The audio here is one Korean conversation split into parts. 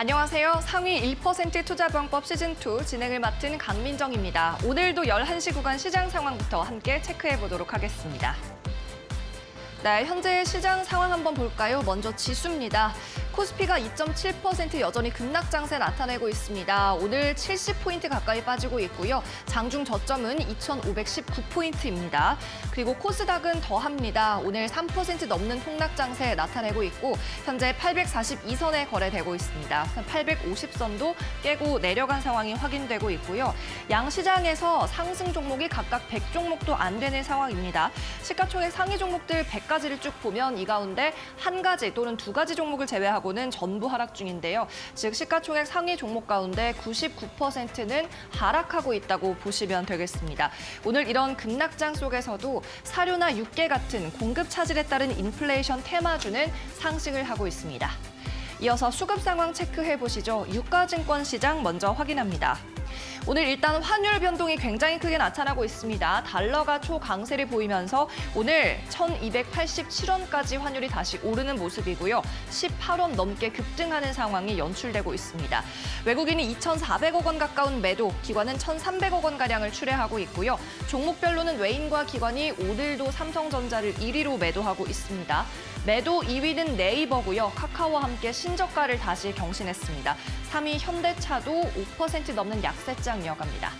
안녕하세요. 상위 1% 투자병법 시즌2 진행을 맡은 강민정입니다. 오늘도 11시 구간 시장 상황부터 함께 체크해 보도록 하겠습니다. 네, 현재의 시장 상황 한번 볼까요? 먼저 지수입니다. 코스피가 2.7% 여전히 급락 장세 나타내고 있습니다. 오늘 70포인트 가까이 빠지고 있고요. 장중 저점은 2,519포인트입니다. 그리고 코스닥은 더합니다. 오늘 3% 넘는 폭락 장세 나타내고 있고 현재 842선에 거래되고 있습니다. 850선도 깨고 내려간 상황이 확인되고 있고요. 양 시장에서 상승 종목이 각각 100종목도 안 되는 상황입니다. 시가총액 상위 종목들 100가지를 쭉 보면 이 가운데 한 가지 또는 두 가지 종목을 제외하고는 전부 하락 중인데요. 즉 시가총액 상위 종목 가운데 99%는 하락하고 있다고 보시면 되겠습니다. 오늘 이런 급락장 속에서도 사료나 육계 같은 공급 차질에 따른 인플레이션 테마주는 상승을 하고 있습니다. 이어서 수급 상황 체크해 보시죠. 유가증권 시장 먼저 확인합니다. 오늘 일단 환율 변동이 굉장히 크게 나타나고 있습니다. 달러가 초강세를 보이면서 오늘 1,287원까지 환율이 다시 오르는 모습이고요. 18원 넘게 급등하는 상황이 연출되고 있습니다. 외국인이 2,400억 원 가까운 매도, 기관은 1,300억 원가량을 출회하고 있고요. 종목별로는 외인과 기관이 오늘도 삼성전자를 1위로 매도하고 있습니다. 매도 2위는 네이버고요. 카카오와 함께 신저가를 다시 경신했습니다. 3위 현대차도 5% 넘는 약세장 이어갑니다.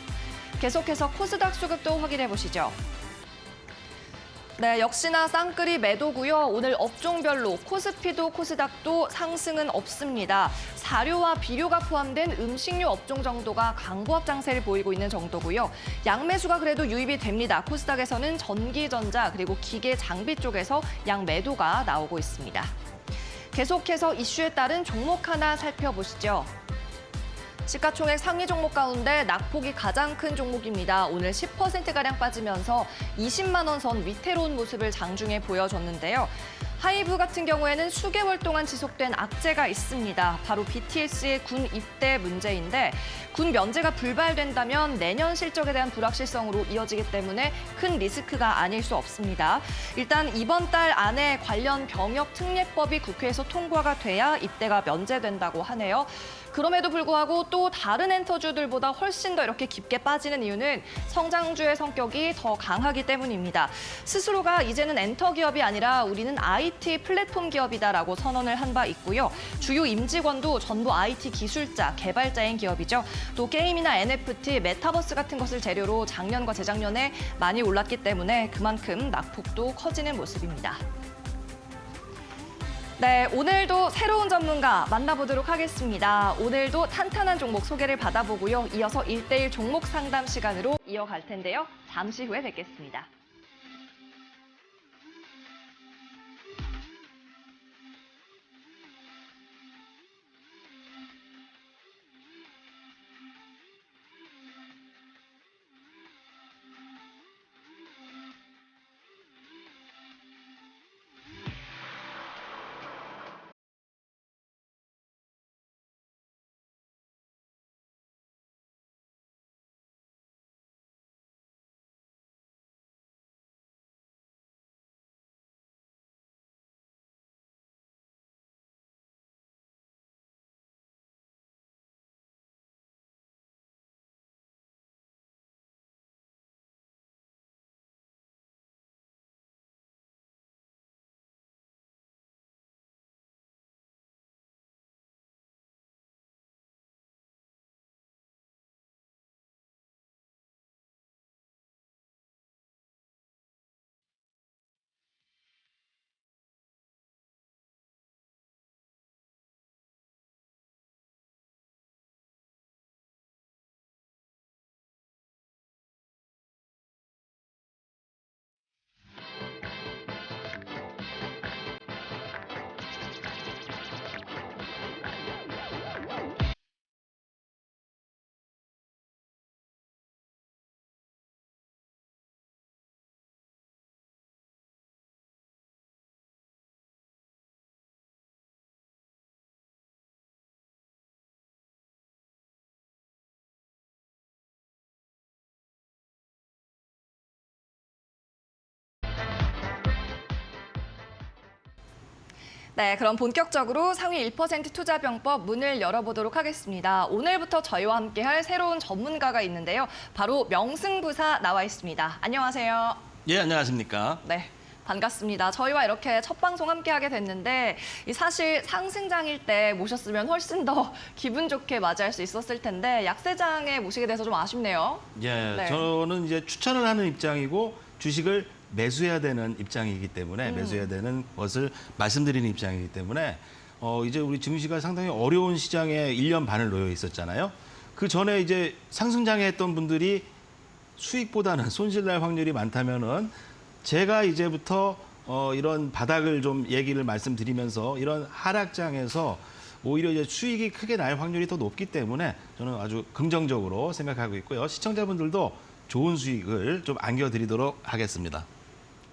계속해서 코스닥 수급도 확인해 보시죠. 네, 역시나 쌍끌이 매도고요. 오늘 업종별로 코스피도 코스닥도 상승은 없습니다. 사료와 비료가 포함된 음식료 업종 정도가 강보합 장세를 보이고 있는 정도고요. 양매수가 그래도 유입이 됩니다. 코스닥에서는 전기전자 그리고 기계 장비 쪽에서 양매도가 나오고 있습니다. 계속해서 이슈에 따른 종목 하나 살펴보시죠. 시가총액 상위 종목 가운데 낙폭이 가장 큰 종목입니다. 오늘 10%가량 빠지면서 20만 원 선 위태로운 모습을 장중에 보여줬는데요. 하이브 같은 경우에는 수개월 동안 지속된 악재가 있습니다. 바로 BTS의 군 입대 문제인데 군 면제가 불발된다면 내년 실적에 대한 불확실성으로 이어지기 때문에 큰 리스크가 아닐 수 없습니다. 일단 이번 달 안에 관련 병역 특례법이 국회에서 통과가 돼야 입대가 면제된다고 하네요. 그럼에도 불구하고 또 다른 엔터주들보다 훨씬 더 이렇게 깊게 빠지는 이유는 성장주의 성격이 더 강하기 때문입니다. 스스로가 이제는 엔터 기업이 아니라 우리는 IT 플랫폼 기업이다라고 선언을 한 바 있고요. 주요 임직원도 전부 IT 기술자, 개발자인 기업이죠. 또 게임이나 NFT, 메타버스 같은 것을 재료로 작년과 재작년에 많이 올랐기 때문에 그만큼 낙폭도 커지는 모습입니다. 네, 오늘도 새로운 전문가 만나보도록 하겠습니다. 오늘도 탄탄한 종목 소개를 받아보고요. 이어서 1:1 종목 상담 시간으로 이어갈 텐데요. 잠시 후에 뵙겠습니다. 네, 그럼 본격적으로 상위 1% 투자병법 문을 열어보도록 하겠습니다. 오늘부터 저희와 함께할 새로운 전문가가 있는데요. 바로 명승부사 나와 있습니다. 안녕하세요. 예, 안녕하십니까. 네, 반갑습니다. 저희와 이렇게 첫 방송 함께하게 됐는데 사실 상승장일 때 모셨으면 훨씬 더 기분 좋게 맞이할 수 있었을 텐데 약세장에 모시게 돼서 좀 아쉽네요. 예, 네. 저는 이제 추천을 하는 입장이고 주식을 매수해야 되는 입장이기 때문에 매수해야 되는 것을 말씀드리는 입장이기 때문에 이제 우리 증시가 상당히 어려운 시장에 1년 반을 놓여 있었잖아요. 그 전에 이제 상승장에 했던 분들이 수익보다는 손실 날 확률이 많다면은 제가 이제부터 이런 바닥을 좀 얘기를 말씀드리면서 이런 하락장에서 오히려 이제 수익이 크게 날 확률이 더 높기 때문에 저는 아주 긍정적으로 생각하고 있고요. 시청자분들도 좋은 수익을 좀 안겨드리도록 하겠습니다.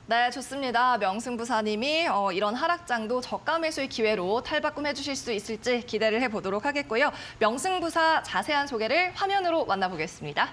네, 좋습니다. 명승부사님이 이런 하락장도 저가 매수의 기회로 탈바꿈해 주실 수 있을지 기대를 해보도록 하겠고요. 명승부사 자세한 소개를 화면으로 만나보겠습니다.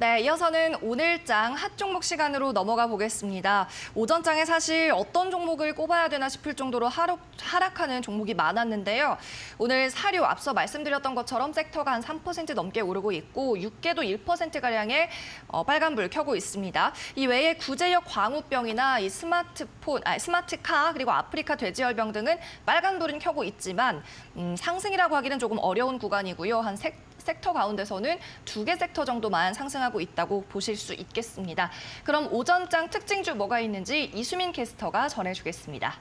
네, 이어서는 오늘장 핫 종목 시간으로 넘어가 보겠습니다. 오전장에 사실 어떤 종목을 꼽아야 되나 싶을 정도로 하락하는 종목이 많았는데요. 오늘 사료 앞서 말씀드렸던 것처럼 섹터가 한 3% 넘게 오르고 있고 육계도 1%가량의 빨간불 켜고 있습니다. 이 외에 구제역 광우병이나 이 스마트카 그리고 아프리카 돼지열병 등은 빨간불은 켜고 있지만 상승이라고 하기는 조금 어려운 구간이고요. 한 섹터 가운데서는 2개 섹터 정도만 상승하고 있다고 보실 수 있겠습니다. 그럼 오전장 특징주 뭐가 있는지 이수민 캐스터가 전해주겠습니다.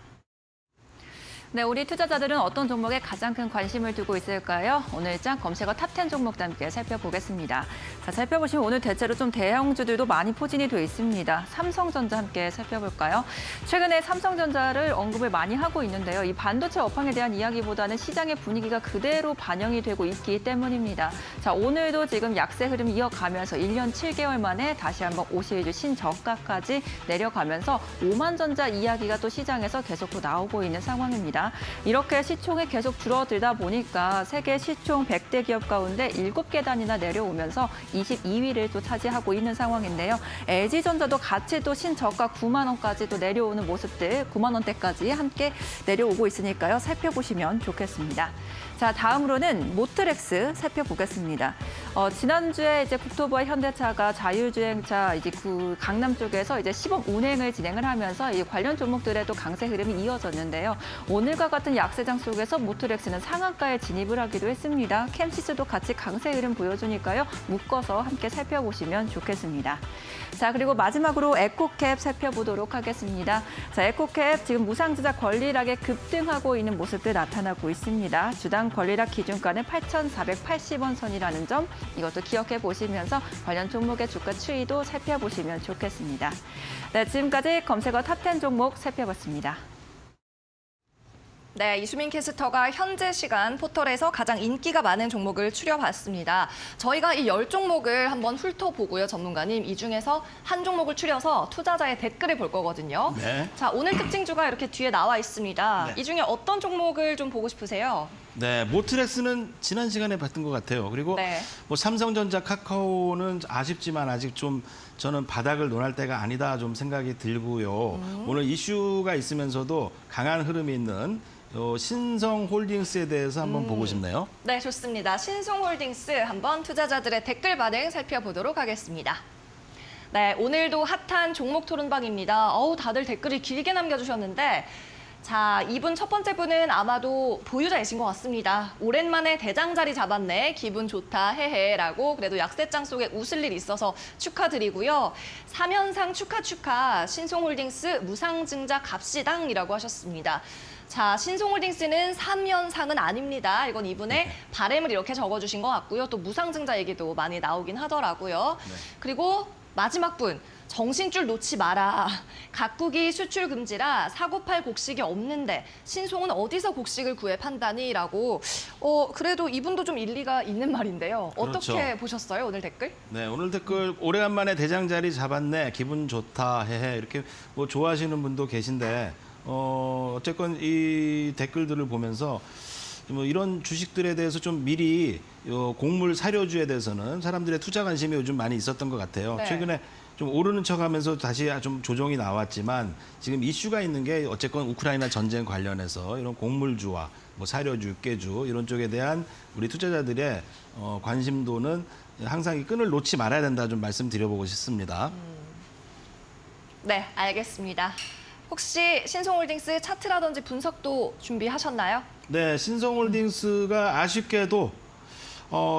네, 우리 투자자들은 어떤 종목에 가장 큰 관심을 두고 있을까요? 오늘장 검색어 탑10 종목도 함께 살펴보겠습니다. 자, 살펴보시면 오늘 대체로 좀 대형주들도 많이 포진이 되어 있습니다. 삼성전자 함께 살펴볼까요? 최근에 삼성전자를 언급을 많이 하고 있는데요. 이 반도체 업황에 대한 이야기보다는 시장의 분위기가 그대로 반영이 되고 있기 때문입니다. 자, 오늘도 지금 약세 흐름 이어가면서 1년 7개월 만에 다시 한번 50일주 신저가까지 내려가면서 오만전자 이야기가 또 시장에서 계속 또 나오고 있는 상황입니다. 이렇게 시총이 계속 줄어들다 보니까 세계 시총 100대 기업 가운데 7계단이나 내려오면서 22위를 또 차지하고 있는 상황인데요. LG전자도 같이 또 신저가 9만 원까지 또 내려오는 모습들, 9만 원대까지 함께 내려오고 있으니까요. 살펴보시면 좋겠습니다. 자, 다음으로는 모트렉스 살펴보겠습니다. 지난주에 이제 국토부와 현대차가 자율주행차 이제 강남 쪽에서 이제 시범 운행을 진행을 하면서 이 관련 종목들의 또 강세 흐름이 이어졌는데요. 오늘과 같은 약세장 속에서 모트렉스는 상한가에 진입을 하기도 했습니다. 캠시스도 같이 강세 흐름 보여주니까요. 묶어서 함께 살펴보시면 좋겠습니다. 자, 그리고 마지막으로 에코캡 살펴보도록 하겠습니다. 자, 에코캡 지금 무상증자 권리락에 급등하고 있는 모습들 나타나고 있습니다. 주당 권리락 기준가는 8,480원 선이라는 점 이것도 기억해 보시면서 관련 종목의 주가 추이도 살펴보시면 좋겠습니다. 네, 지금까지 검색어 탑10 종목 살펴봤습니다. 네, 이수민 캐스터가 현재 시간 포털에서 가장 인기가 많은 종목을 추려봤습니다. 저희가 이 10종목을 한번 훑어보고요, 전문가님. 이 중에서 한 종목을 추려서 투자자의 댓글을 볼 거거든요. 네. 자, 오늘 특징주가 이렇게 뒤에 나와 있습니다. 네. 이 중에 어떤 종목을 좀 보고 싶으세요? 네, 모트렉스는 지난 시간에 봤던 것 같아요. 그리고 네. 뭐 삼성전자, 카카오는 아쉽지만 아직 좀 저는 바닥을 논할 때가 아니다 좀 생각이 들고요. 오늘 이슈가 있으면서도 강한 흐름이 있는 신성홀딩스에 대해서 한번 보고 싶네요. 네, 좋습니다. 신송홀딩스 한번 투자자들의 댓글 반응 살펴보도록 하겠습니다. 네, 오늘도 핫한 종목 토론방입니다. 다들 댓글을 길게 남겨주셨는데 자, 이분 첫 번째 분은 아마도 보유자이신 것 같습니다. 오랜만에 대장 자리 잡았네. 기분 좋다. 헤헤라고 그래도 약세장 속에 웃을 일 있어서 축하드리고요. 3연상 축하. 신송홀딩스 무상증자 갑시당이라고 하셨습니다. 자, 신송홀딩스는 3연상은 아닙니다. 이건 이분의 바램을 이렇게 적어주신 것 같고요. 또 무상증자 얘기도 많이 나오긴 하더라고요. 네. 그리고 마지막 분. 정신줄 놓지 마라. 각국이 수출 금지라 사고팔 곡식이 없는데 신송은 어디서 곡식을 구해 판다니?라고. 그래도 이분도 좀 일리가 있는 말인데요. 어떻게 그렇죠. 보셨어요, 오늘 댓글? 네, 오늘 댓글 오래간만에 대장 자리 잡았네. 기분 좋다. 헤헤. 이렇게 뭐 좋아하시는 분도 계신데 어쨌건 이 댓글들을 보면서 뭐 이런 주식들에 대해서 좀 미리 곡물 사료주에 대해서는 사람들의 투자 관심이 요즘 많이 있었던 것 같아요. 네. 최근에 좀 오르는 척하면서 다시 좀 조정이 나왔지만 지금 이슈가 있는 게 어쨌건 우크라이나 전쟁 관련해서 이런 곡물주와 뭐 사료주, 육개주 이런 쪽에 대한 우리 투자자들의 관심도는 항상 이 끈을 놓지 말아야 된다 좀 말씀드려보고 싶습니다. 네, 알겠습니다. 혹시 신송홀딩스 차트라든지 분석도 준비하셨나요? 네, 신성홀딩스가 아쉽게도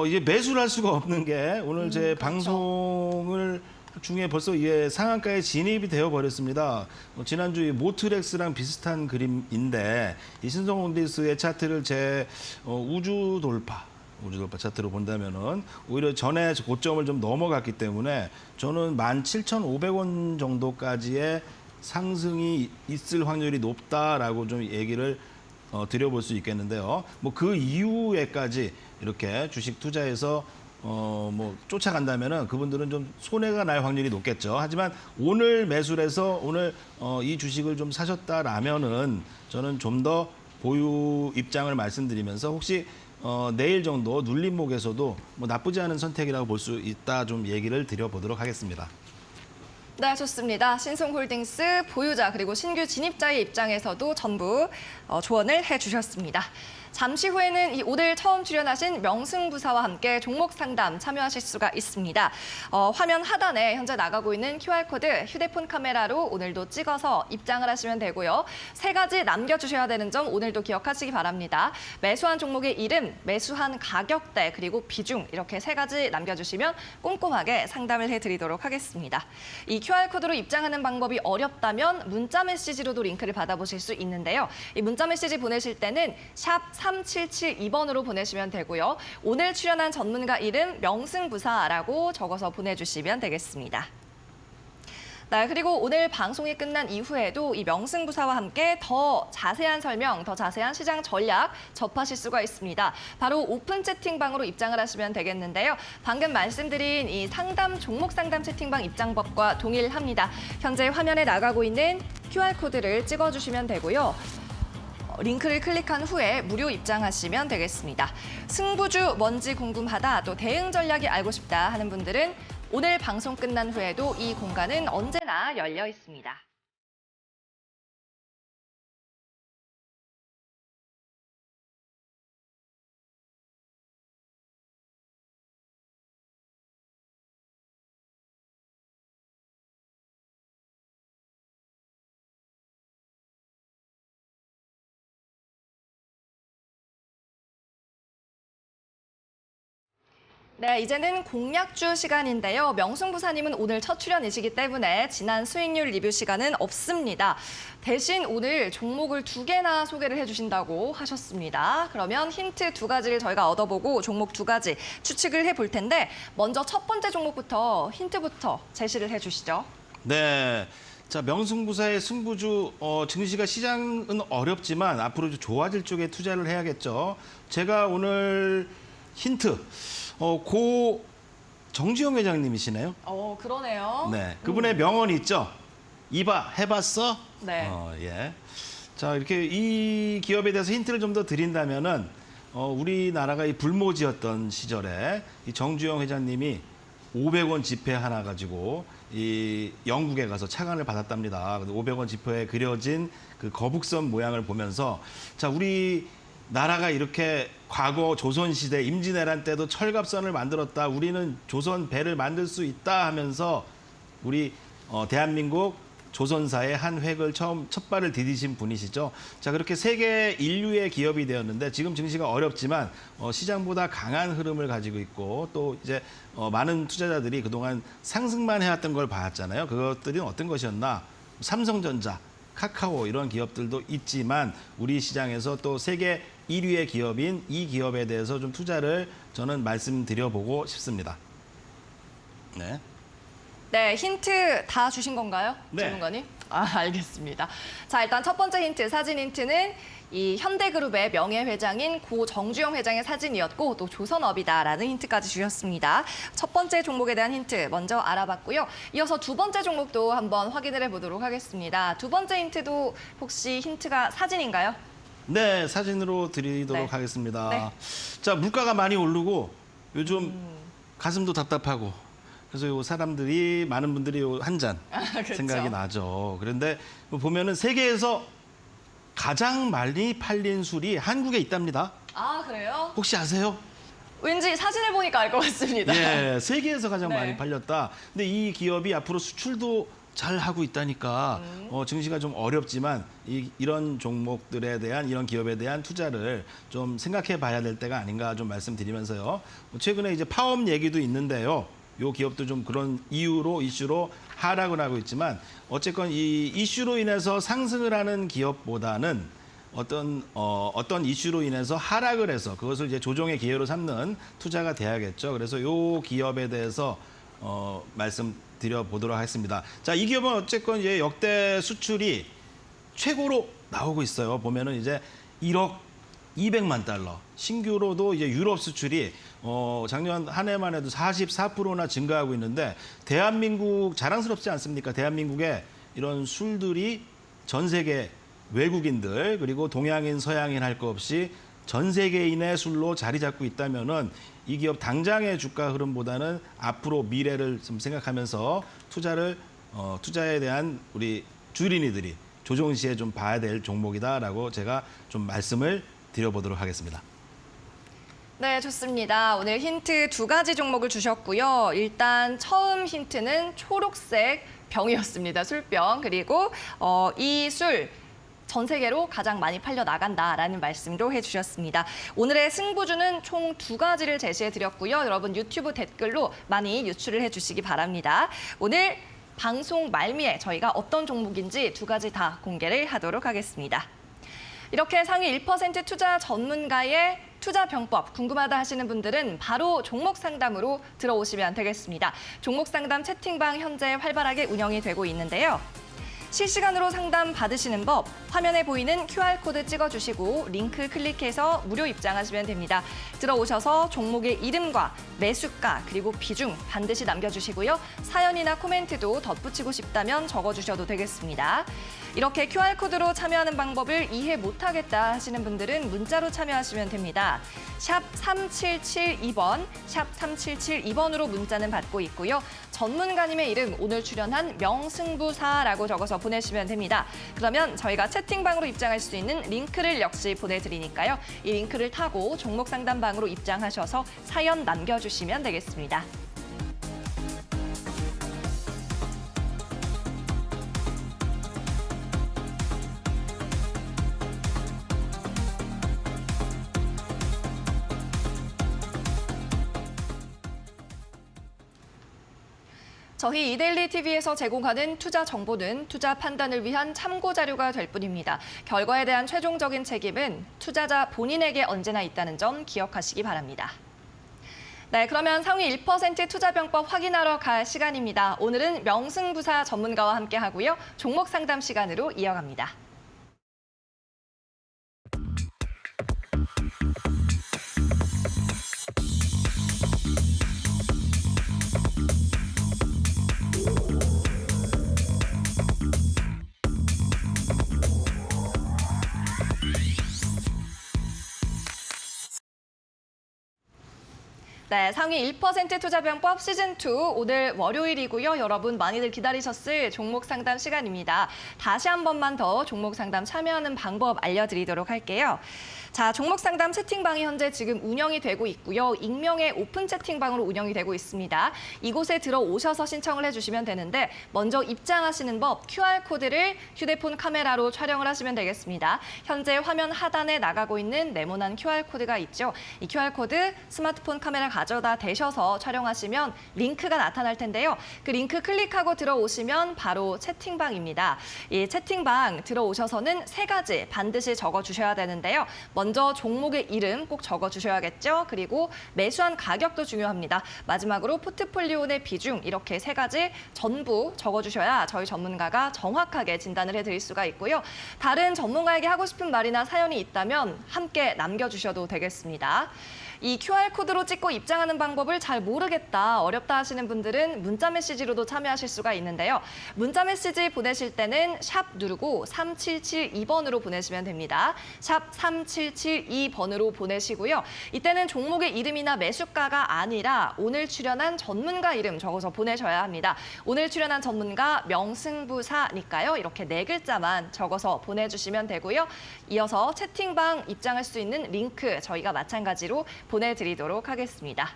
이제 매수를 할 수가 없는 게 오늘 제 그렇죠. 방송을 중에 벌써 이게 상한가에 진입이 되어 버렸습니다. 지난주 에 모트렉스랑 비슷한 그림인데 이 신성홀딩스의 차트를 제 우주 돌파 차트로 본다면은 오히려 전에 고점을 좀 넘어갔기 때문에 저는 17,500원 정도까지의 상승이 있을 확률이 높다라고 좀 얘기를 드려볼 수 있겠는데요. 뭐 그 이후에까지 이렇게 주식 투자해서 뭐 쫓아간다면은 그분들은 좀 손해가 날 확률이 높겠죠. 하지만 오늘 매수를 해서 오늘 이 주식을 좀 사셨다라면은 저는 좀 더 보유 입장을 말씀드리면서 혹시 내일 정도 눌림목에서도 뭐 나쁘지 않은 선택이라고 볼 수 있다 좀 얘기를 드려보도록 하겠습니다. 네, 좋습니다. 신송홀딩스 보유자 그리고 신규 진입자의 입장에서도 전부 조언을 해주셨습니다. 잠시 후에는 오늘 처음 출연하신 명승부사와 함께 종목 상담 참여하실 수가 있습니다. 화면 하단에 현재 나가고 있는 QR코드 휴대폰 카메라로 오늘도 찍어서 입장을 하시면 되고요. 3가지 남겨주셔야 되는 점 오늘도 기억하시기 바랍니다. 매수한 종목의 이름, 매수한 가격대, 그리고 비중 이렇게 3가지 남겨주시면 꼼꼼하게 상담을 해드리도록 하겠습니다. 이 QR코드로 입장하는 방법이 어렵다면 문자 메시지로도 링크를 받아보실 수 있는데요. 이 문자 메시지 보내실 때는 샵 3772번으로 보내시면 되고요. 오늘 출연한 전문가 이름 명승부사라고 적어서 보내주시면 되겠습니다. 네, 그리고 오늘 방송이 끝난 이후에도 이 명승부사와 함께 더 자세한 설명, 더 자세한 시장 전략 접하실 수가 있습니다. 바로 오픈 채팅방으로 입장을 하시면 되겠는데요. 방금 말씀드린 이 종목 상담 채팅방 입장법과 동일합니다. 현재 화면에 나가고 있는 QR코드를 찍어주시면 되고요. 링크를 클릭한 후에 무료 입장하시면 되겠습니다. 승부주 뭔지 궁금하다, 또 대응 전략이 알고 싶다 하는 분들은 오늘 방송 끝난 후에도 이 공간은 언제나 열려 있습니다. 네, 이제는 공략주 시간인데요. 명승부사님은 오늘 첫 출연이시기 때문에 지난 수익률 리뷰 시간은 없습니다. 대신 오늘 종목을 2개나 소개를 해주신다고 하셨습니다. 그러면 힌트 2가지를 저희가 얻어보고 종목 2가지 추측을 해볼 텐데 먼저 첫 번째 종목부터 힌트부터 제시를 해주시죠. 네. 자, 명승부사의 승부주 증시가 시장은 어렵지만 앞으로 좋아질 쪽에 투자를 해야겠죠. 제가 오늘 힌트 고 정주영 회장님이시네요. 그러네요. 네, 그분의 명언이 있죠. 이봐, 해봤어? 네. 예. 자, 이렇게 이 기업에 대해서 힌트를 좀 더 드린다면은 우리나라가 이 불모지였던 시절에 이 정주영 회장님이 500원 지폐 하나 가지고 이 영국에 가서 차관을 받았답니다. 500원 지폐에 그려진 그 거북선 모양을 보면서 자, 우리 나라가 이렇게 과거 조선시대 임진왜란 때도 철갑선을 만들었다. 우리는 조선 배를 만들 수 있다 하면서 우리 대한민국 조선사의 한 획을 첫 발을 디디신 분이시죠. 자, 그렇게 세계 인류의 기업이 되었는데 지금 증시가 어렵지만 시장보다 강한 흐름을 가지고 있고 또 이제 많은 투자자들이 그동안 상승만 해왔던 걸 봤잖아요. 그것들이 어떤 것이었나? 삼성전자, 카카오 이런 기업들도 있지만 우리 시장에서 또 세계 1위의 기업인 이 기업에 대해서 좀 투자를 저는 말씀드려보고 싶습니다. 네. 네, 힌트 다 주신 건가요? 네. 전문가님? 알겠습니다. 자, 일단 첫 번째 힌트, 사진 힌트는 이 현대그룹의 명예회장인 고 정주영 회장의 사진이었고 또 조선업이다라는 힌트까지 주셨습니다. 첫 번째 종목에 대한 힌트 먼저 알아봤고요. 이어서 두 번째 종목도 한번 확인을 해보도록 하겠습니다. 두 번째 힌트도 혹시 힌트가 사진인가요? 네, 사진으로 드리도록 네. 하겠습니다. 네. 자, 물가가 많이 오르고 요즘 가슴도 답답하고 그래서 요 사람들이 많은 분들이 한 잔 그렇죠. 생각이 나죠. 그런데 보면은 세계에서 가장 많이 팔린 술이 한국에 있답니다. 아, 그래요? 혹시 아세요? 왠지 사진을 보니까 알 것 같습니다. 예, 세계에서 가장 네. 많이 팔렸다. 근데 이 기업이 앞으로 수출도 잘 하고 있다니까 증시가 좀 어렵지만 이런 종목들에 대한 이런 기업에 대한 투자를 좀 생각해 봐야 될 때가 아닌가 좀 말씀드리면서요. 최근에 이제 파업 얘기도 있는데요. 요 기업도 좀 그런 이슈로 하락을 하고 있지만 어쨌건 이 이슈로 인해서 상승을 하는 기업보다는 어떤 이슈로 인해서 하락을 해서 그것을 이제 조정의 기회로 삼는 투자가 돼야겠죠. 그래서 요 기업에 대해서 말씀드려 보도록 하겠습니다. 자, 이 기업은 어쨌건 이제 역대 수출이 최고로 나오고 있어요. 보면은 이제 1억 200만 달러. 신규로도 이제 유럽 수출이 작년 한 해만 해도 44%나 증가하고 있는데 대한민국 자랑스럽지 않습니까? 대한민국에 이런 술들이 전 세계 외국인들 그리고 동양인, 서양인 할 거 없이 전 세계인의 술로 자리 잡고 있다면은 이 기업 당장의 주가 흐름보다는 앞으로 미래를 좀 생각하면서 투자에 대한 우리 주린이들이 조정시에 좀 봐야 될 종목이다라고 제가 좀 말씀을 드려보도록 하겠습니다. 네, 좋습니다. 오늘 힌트 두 가지 종목을 주셨고요. 일단 처음 힌트는 초록색 병이었습니다. 술병. 그리고 이 술 전 세계로 가장 많이 팔려 나간다라는 말씀도 해주셨습니다. 오늘의 승부주는 총 두 가지를 제시해 드렸고요. 여러분 유튜브 댓글로 많이 유출을 해주시기 바랍니다. 오늘 방송 말미에 저희가 어떤 종목인지 두 가지 다 공개를 하도록 하겠습니다. 이렇게 상위 1% 투자 전문가의 투자 병법 궁금하다 하시는 분들은 바로 종목 상담으로 들어오시면 되겠습니다. 종목 상담 채팅방 현재 활발하게 운영이 되고 있는데요. 실시간으로 상담 받으시는 법, 화면에 보이는 QR코드 찍어주시고 링크 클릭해서 무료 입장하시면 됩니다. 들어오셔서 종목의 이름과 매수가 그리고 비중 반드시 남겨주시고요. 사연이나 코멘트도 덧붙이고 싶다면 적어주셔도 되겠습니다. 이렇게 QR코드로 참여하는 방법을 이해 못하겠다 하시는 분들은 문자로 참여하시면 됩니다. 샵 3772번, 샵 3772번으로 문자는 받고 있고요. 전문가님의 이름, 오늘 출연한 명승부사라고 적어서 보내시면 됩니다. 그러면 저희가 채팅방으로 입장할 수 있는 링크를 역시 보내드리니까요. 이 링크를 타고 종목 상담방으로 입장하셔서 사연 남겨주시면 되겠습니다. 저희 이데일리 TV에서 제공하는 투자 정보는 투자 판단을 위한 참고 자료가 될 뿐입니다. 결과에 대한 최종적인 책임은 투자자 본인에게 언제나 있다는 점 기억하시기 바랍니다. 네, 그러면 상위 1% 투자병법 확인하러 갈 시간입니다. 오늘은 명승부사 전문가와 함께 하고요. 종목 상담 시간으로 이어갑니다. 네, 상위 1% 투자병법 시즌2 오늘 월요일이고요. 여러분 많이들 기다리셨을 종목 상담 시간입니다. 다시 한 번만 더 종목 상담 참여하는 방법 알려드리도록 할게요. 자, 종목 상담 채팅방이 현재 지금 운영이 되고 있고요. 익명의 오픈 채팅방으로 운영이 되고 있습니다. 이곳에 들어오셔서 신청을 해주시면 되는데 먼저 입장하시는 법 QR코드를 휴대폰 카메라로 촬영을 하시면 되겠습니다. 현재 화면 하단에 나가고 있는 네모난 QR코드가 있죠. 이 QR코드 스마트폰 카메라 가져다 대셔서 촬영하시면 링크가 나타날 텐데요. 그 링크 클릭하고 들어오시면 바로 채팅방입니다. 이 채팅방 들어오셔서는 3가지 반드시 적어주셔야 되는데요. 먼저 종목의 이름 꼭 적어주셔야겠죠. 그리고 매수한 가격도 중요합니다. 마지막으로 포트폴리오 내 비중 이렇게 3가지 전부 적어주셔야 저희 전문가가 정확하게 진단을 해드릴 수가 있고요. 다른 전문가에게 하고 싶은 말이나 사연이 있다면 함께 남겨주셔도 되겠습니다. 이 QR코드로 찍고 입장하는 방법을 잘 모르겠다, 어렵다 하시는 분들은 문자 메시지로도 참여하실 수가 있는데요. 문자 메시지 보내실 때는 샵 누르고 3772번으로 보내시면 됩니다. 샵 3772번으로 보내시고요. 이때는 종목의 이름이나 매수가가 아니라 오늘 출연한 전문가 이름 적어서 보내셔야 합니다. 오늘 출연한 전문가 명승부사니까요. 이렇게 4글자만 적어서 보내주시면 되고요. 이어서 채팅방 입장할 수 있는 링크 저희가 마찬가지로 보내드리도록 하겠습니다.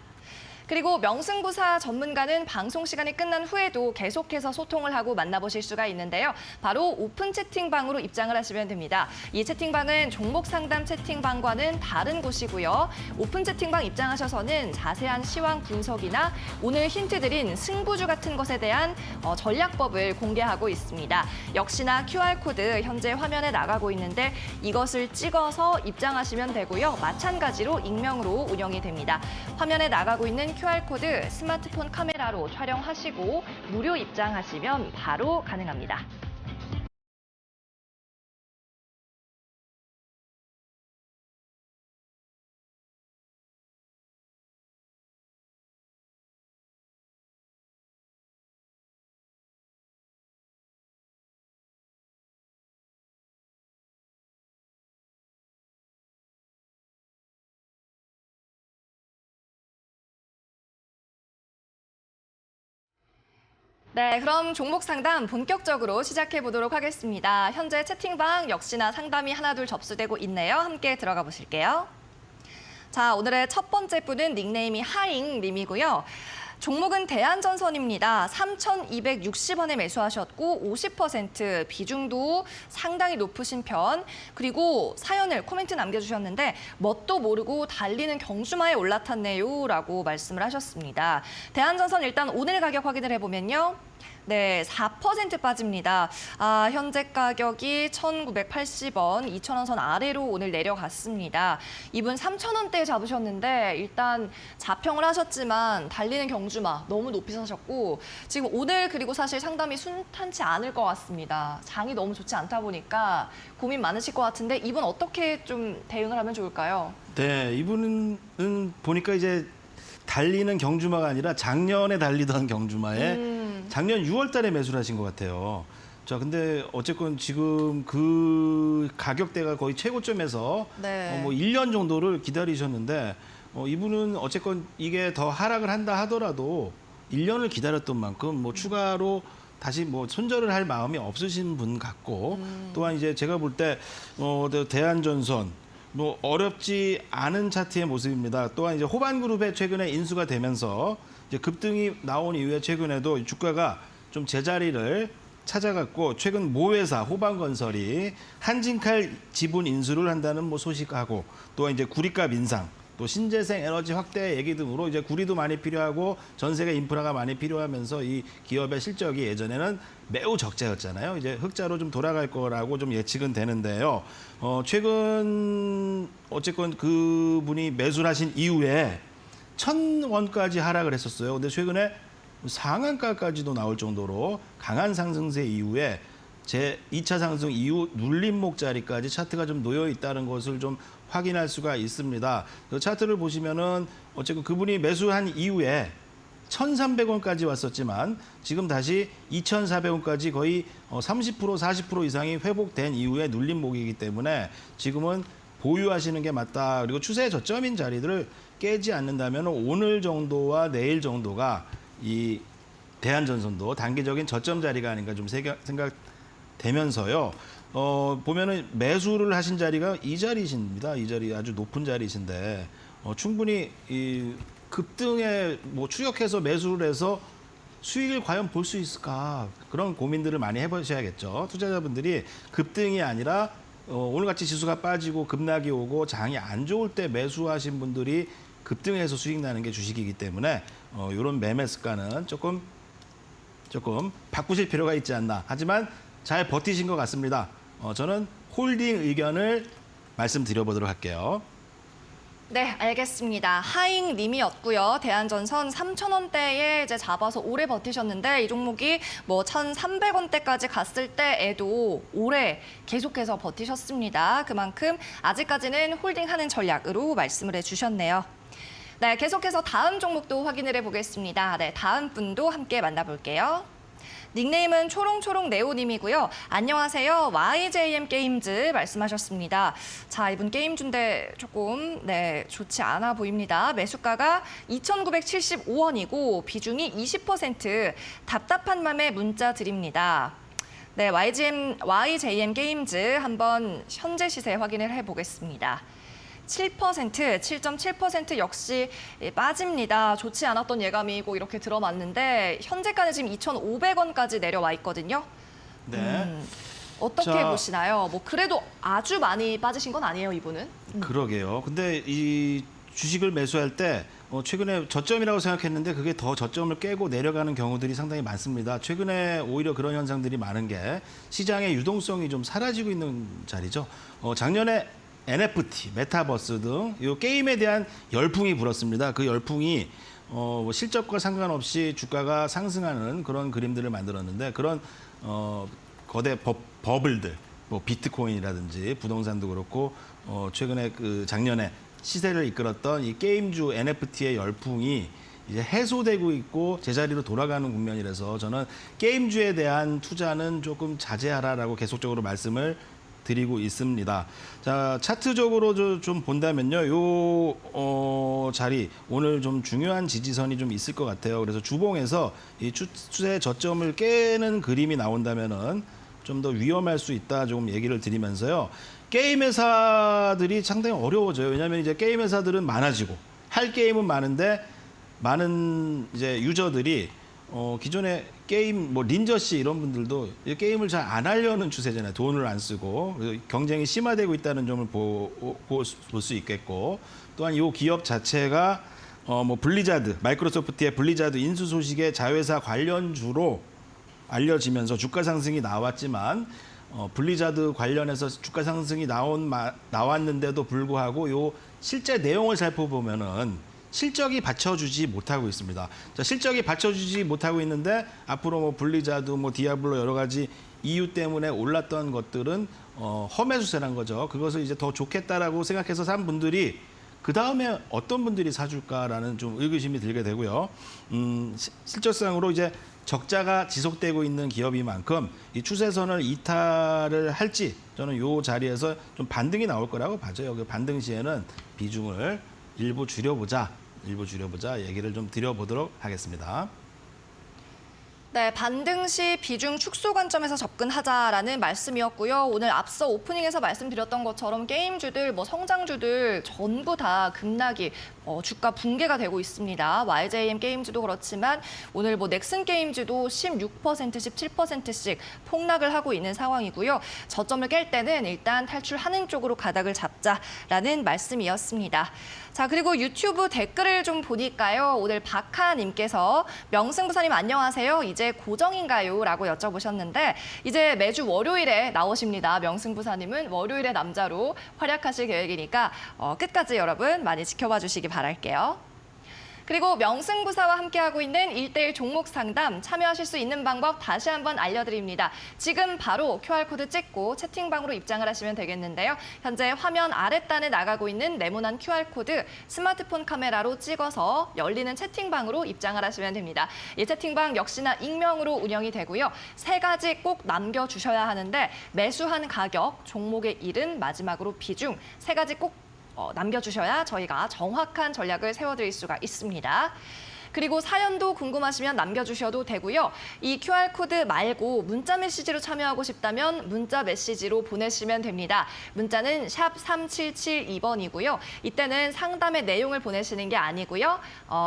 그리고 명승부사 전문가는 방송 시간이 끝난 후에도 계속해서 소통을 하고 만나보실 수가 있는데요. 바로 오픈 채팅방으로 입장을 하시면 됩니다. 이 채팅방은 종목 상담 채팅방과는 다른 곳이고요. 오픈 채팅방 입장하셔서는 자세한 시황 분석이나 오늘 힌트 드린 승부주 같은 것에 대한 전략법을 공개하고 있습니다. 역시나 QR코드 현재 화면에 나가고 있는데 이것을 찍어서 입장하시면 되고요. 마찬가지로 익명으로 운영이 됩니다. 화면에 나가고 있는 QR코드 스마트폰 카메라로 촬영하시고 무료 입장하시면 바로 가능합니다. 네, 그럼 종목 상담 본격적으로 시작해 보도록 하겠습니다. 현재 채팅방 역시나 상담이 하나둘 접수되고 있네요. 함께 들어가 보실게요. 자, 오늘의 첫 번째 분은 닉네임이 하잉님이고요. 종목은 대한전선입니다. 3,260원에 매수하셨고 50% 비중도 상당히 높으신 편. 그리고 사연을 코멘트 남겨주셨는데 뭣도 모르고 달리는 경주마에 올라탔네요 라고 말씀을 하셨습니다. 대한전선 일단 오늘 가격 확인을 해보면요. 네, 4% 빠집니다. 현재 가격이 1,980원, 2,000원 선 아래로 오늘 내려갔습니다. 이분 3,000원대에 잡으셨는데 일단 자평을 하셨지만 달리는 경주마 너무 높이 사셨고 지금 오늘 그리고 사실 상담이 순탄치 않을 것 같습니다. 장이 너무 좋지 않다 보니까 고민 많으실 것 같은데 이분 어떻게 좀 대응을 하면 좋을까요? 네, 이분은 보니까 이제 달리는 경주마가 아니라 작년에 달리던 경주마에 작년 6월 달에 매수를 하신 것 같아요. 자, 근데 어쨌건 지금 그 가격대가 거의 최고점에서 네. 뭐 1년 정도를 기다리셨는데 이분은 어쨌건 이게 더 하락을 한다 하더라도 1년을 기다렸던 만큼 뭐 추가로 다시 뭐 손절을 할 마음이 없으신 분 같고 또한 이제 제가 볼 때 대한전선 뭐 어렵지 않은 차트의 모습입니다. 또한 이제 호반그룹에 최근에 인수가 되면서 이제 급등이 나온 이후에 최근에도 주가가 좀 제자리를 찾아갔고 최근 모회사 호반건설이 한진칼 지분 인수를 한다는 뭐 소식하고 또한 이제 구리값 인상 또 신재생 에너지 확대 얘기 등으로 이제 구리도 많이 필요하고 전 세계 인프라가 많이 필요하면서 이 기업의 실적이 예전에는 매우 적자였잖아요. 이제 흑자로 좀 돌아갈 거라고 좀 예측은 되는데요. 최근 어쨌건 그분이 매수를 하신 이후에 1,000원까지 하락을 했었어요. 근데 최근에 상한가까지도 나올 정도로 강한 상승세 이후에 제 2차 상승 이후 눌림목 자리까지 차트가 좀 놓여 있다는 것을 좀 확인할 수가 있습니다. 그 차트를 보시면은 어쨌든 그분이 매수한 이후에 1,300원까지 왔었지만 지금 다시 2,400원까지 거의 30% 40% 이상이 회복된 이후에 눌림목이기 때문에 지금은 보유하시는 게 맞다. 그리고 추세 저점인 자리들을 깨지 않는다면 오늘 정도와 내일 정도가 이 대한전선도 단기적인 저점 자리가 아닌가 좀 생각되면서요. 보면은 매수를 하신 자리가 이 자리십니다. 이 자리 아주 높은 자리신데 충분히 이 급등에 뭐 추격해서 매수를 해서 수익을 과연 볼 수 있을까 그런 고민들을 많이 해보셔야겠죠. 투자자분들이 급등이 아니라 오늘같이 지수가 빠지고 급락이 오고 장이 안 좋을 때 매수하신 분들이 급등해서 수익 나는 게 주식이기 때문에 이런 매매 습관은 조금 바꾸실 필요가 있지 않나. 하지만 잘 버티신 것 같습니다. 저는 홀딩 의견을 말씀드려보도록 할게요. 네, 알겠습니다. 하잉 님이었고요. 대한전선 3,000원대에 이제 잡아서 오래 버티셨는데 이 종목이 뭐 1,300원대까지 갔을 때에도 오래 계속해서 버티셨습니다. 그만큼 아직까지는 홀딩하는 전략으로 말씀을 해주셨네요. 네, 계속해서 다음 종목도 확인을 해보겠습니다. 네, 다음 분도 함께 만나볼게요. 닉네임은 초롱초롱 네오님이고요. 안녕하세요. YJM 게임즈 말씀하셨습니다. 자, 이분 게임주인데 조금 좋지 않아 보입니다. 매수가가 2,975원이고 비중이 20%. 답답한 맘에 문자 드립니다. 네, YJM 게임즈 한번 현재 시세 확인을 해보겠습니다. 7% 역시 빠집니다. 좋지 않았던 예감이고 이렇게 들어맞는데 현재까지 지금 2,500원까지 내려와 있거든요. 네. 어떻게 자, 보시나요? 뭐 그래도 아주 많이 빠지신 건 아니에요, 이분은. 그러게요. 근데 이 주식을 매수할 때 최근에 저점이라고 생각했는데 그게 더 저점을 깨고 내려가는 경우들이 상당히 많습니다. 최근에 오히려 그런 현상들이 많은 게 시장의 유동성이 좀 사라지고 있는 자리죠. 작년에 NFT, 메타버스 등 이 게임에 대한 열풍이 불었습니다. 그 열풍이 실적과 상관없이 주가가 상승하는 그런 그림들을 만들었는데 그런 거대 버블들, 뭐 비트코인이라든지 부동산도 그렇고 최근에 그 작년에 시세를 이끌었던 이 게임주 NFT의 열풍이 이제 해소되고 있고 제자리로 돌아가는 국면이라서 저는 게임주에 대한 투자는 조금 자제하라라고 계속적으로 말씀을 드리고 있습니다. 자, 차트적으로 좀 본다면요. 요 자리 오늘 좀 중요한 지지선이 좀 있을 것 같아요. 그래서 주봉에서 이 추세 저점을 깨는 그림이 나온다면은 좀 더 위험할 수 있다 좀 얘기를 드리면서요. 게임 회사들이 상당히 어려워져요. 왜냐하면 이제 게임 회사들은 많아지고 할 게임은 많은데 많은 이제 유저들이 기존에 게임 뭐 린저씨 이런 분들도 게임을 잘 안 하려는 추세잖아요. 돈을 안 쓰고 경쟁이 심화되고 있다는 점을 볼 수 있겠고 또한 이 기업 자체가 뭐 블리자드 마이크로소프트의 블리자드 인수 소식의 자회사 관련주로 알려지면서 주가 상승이 나왔지만 블리자드 관련해서 주가 상승이 나왔는데도 불구하고 요 실제 내용을 살펴보면은 실적이 받쳐주지 못하고 있습니다. 자, 실적이 받쳐주지 못하고 있는데 앞으로 뭐 블리자드, 뭐 디아블로 여러 가지 이유 때문에 올랐던 것들은 험해수세란 거죠. 그것을 이제 더 좋겠다라고 생각해서 산 분들이 그 다음에 어떤 분들이 사줄까라는 좀 의구심이 들게 되고요. 실적상으로 이제 적자가 지속되고 있는 기업인 만큼 이 추세선을 이탈을 할지 저는 이 자리에서 좀 반등이 나올 거라고 봐져요. 그 반등 시에는 비중을 일부 줄여보자 얘기를 좀 드려보도록 하겠습니다. 네, 반등 시 비중 축소 관점에서 접근하자라는 말씀이었고요. 오늘 앞서 오프닝에서 말씀드렸던 것처럼 게임주들, 뭐 성장주들 전부 다 급락이 주가 붕괴가 되고 있습니다. YJM 게임주도 그렇지만 오늘 뭐 넥슨 게임주도 16%, 17%씩 폭락을 하고 있는 상황이고요. 저점을 깰 때는 일단 탈출하는 쪽으로 가닥을 잡자라는 말씀이었습니다. 자, 그리고 유튜브 댓글을 좀 보니까요. 오늘 박하님께서 명승부사님 안녕하세요. 이제 고정인가요? 라고 여쭤보셨는데 이제 매주 월요일에 나오십니다. 명승부사님은 월요일에 남자로 활약하실 계획이니까 끝까지 여러분 많이 지켜봐 주시기 바랄게요. 그리고 명승부사와 함께하고 있는 1:1 종목 상담 참여하실 수 있는 방법 다시 한번 알려드립니다. 지금 바로 QR코드 찍고 채팅방으로 입장을 하시면 되겠는데요. 현재 화면 아랫단에 나가고 있는 네모난 QR코드 스마트폰 카메라로 찍어서 열리는 채팅방으로 입장을 하시면 됩니다. 이 채팅방 역시나 익명으로 운영이 되고요. 3가지 꼭 남겨주셔야 하는데 매수한 가격, 종목의 이름, 마지막으로 비중 3가지 꼭 남겨주셔야 저희가 정확한 전략을 세워드릴 수가 있습니다. 그리고 사연도 궁금하시면 남겨주셔도 되고요. 이 QR코드 말고 문자 메시지로 참여하고 싶다면 문자 메시지로 보내시면 됩니다. 문자는 샵 3772번이고요. 이때는 상담의 내용을 보내시는 게 아니고요.